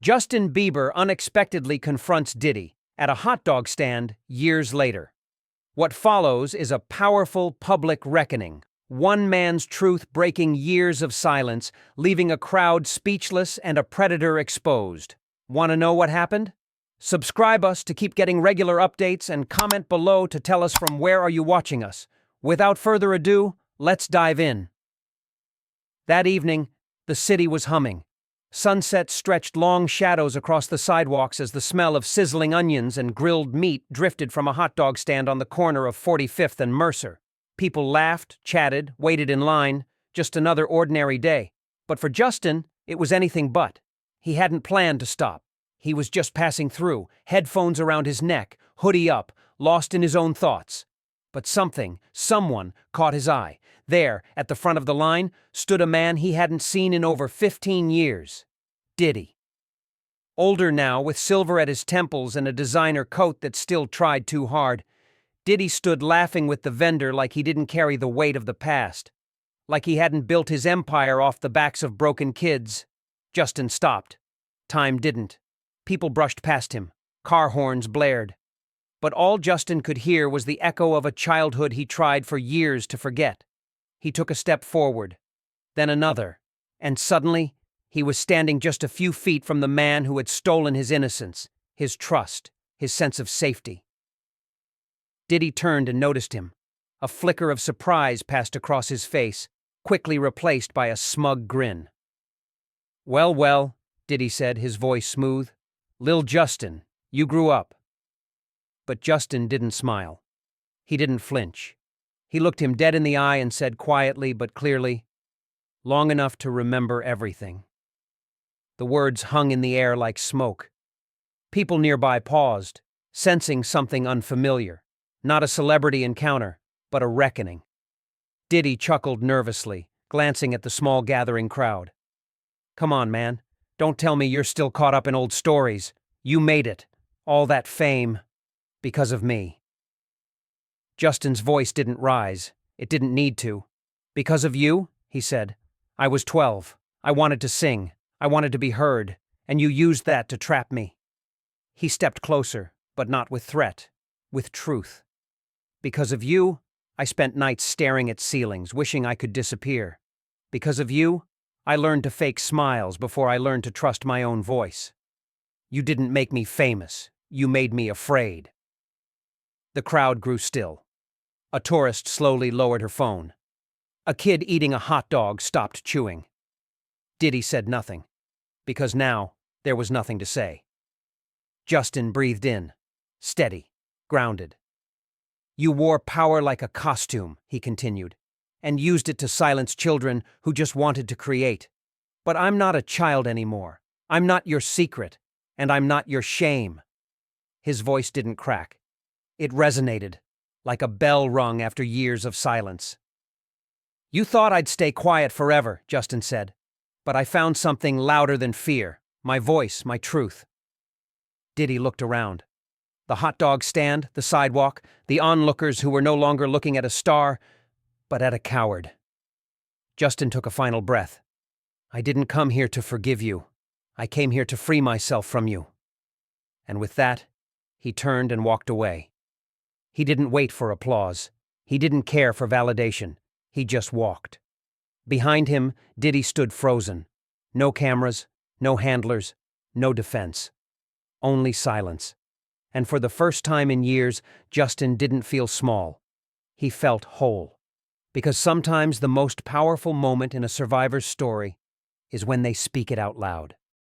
Justin Bieber unexpectedly confronts Diddy at a hot dog stand years later. What follows is a powerful public reckoning, one man's truth breaking years of silence, leaving a crowd speechless and a predator exposed. Want to know what happened? Subscribe us to keep getting regular updates and comment below to tell us from where are you watching us. Without further ado, let's dive in. That evening, the city was humming. Sunset stretched long shadows across the sidewalks as the smell of sizzling onions and grilled meat drifted from a hot dog stand on the corner of 45th and Mercer. People laughed, chatted, waited in line, just another ordinary day. But for Justin, it was anything but. He hadn't planned to stop. He was just passing through, headphones around his neck, hoodie up, lost in his own thoughts. But someone caught his eye. There, at the front of the line, stood a man he hadn't seen in over 15 years. Diddy. Older now, with silver at his temples and a designer coat that still tried too hard, Diddy stood laughing with the vendor like he didn't carry the weight of the past. Like he hadn't built his empire off the backs of broken kids. Justin stopped. Time didn't. People brushed past him. Car horns blared. But all Justin could hear was the echo of a childhood he tried for years to forget. He took a step forward, then another, and suddenly, he was standing just a few feet from the man who had stolen his innocence, his trust, his sense of safety. Diddy turned and noticed him. A flicker of surprise passed across his face, quickly replaced by a smug grin. Well, Diddy said, his voice smooth. Lil Justin, you grew up. But Justin didn't smile. He didn't flinch. He looked him dead in the eye and said quietly but clearly, long enough to remember everything. The words hung in the air like smoke. People nearby paused, sensing something unfamiliar. Not a celebrity encounter, but a reckoning. Diddy chuckled nervously, glancing at the small gathering crowd. Come on, man. Don't tell me you're still caught up in old stories. You made it. All that fame. Because of me. Justin's voice didn't rise. It didn't need to. Because of you, he said. I was 12. I wanted to sing. I wanted to be heard. And you used that to trap me. He stepped closer, but not with threat. With truth. Because of you, I spent nights staring at ceilings, wishing I could disappear. Because of you, I learned to fake smiles before I learned to trust my own voice. You didn't make me famous. You made me afraid. The crowd grew still. A tourist slowly lowered her phone. A kid eating a hot dog stopped chewing. Diddy said nothing, because now there was nothing to say. Justin breathed in, steady, grounded. You wore power like a costume, he continued, and used it to silence children who just wanted to create. But I'm not a child anymore. I'm not your secret, and I'm not your shame. His voice didn't crack. It resonated, like a bell rung after years of silence. You thought I'd stay quiet forever, Justin said, but I found something louder than fear, my voice, my truth. Diddy looked around. The hot dog stand, the sidewalk, the onlookers who were no longer looking at a star, but at a coward. Justin took a final breath. I didn't come here to forgive you. I came here to free myself from you. And with that, he turned and walked away. He didn't wait for applause. He didn't care for validation. He just walked. Behind him, Diddy stood frozen. No cameras, no handlers, no defense. Only silence. And for the first time in years, Justin didn't feel small. He felt whole. Because sometimes the most powerful moment in a survivor's story is when they speak it out loud.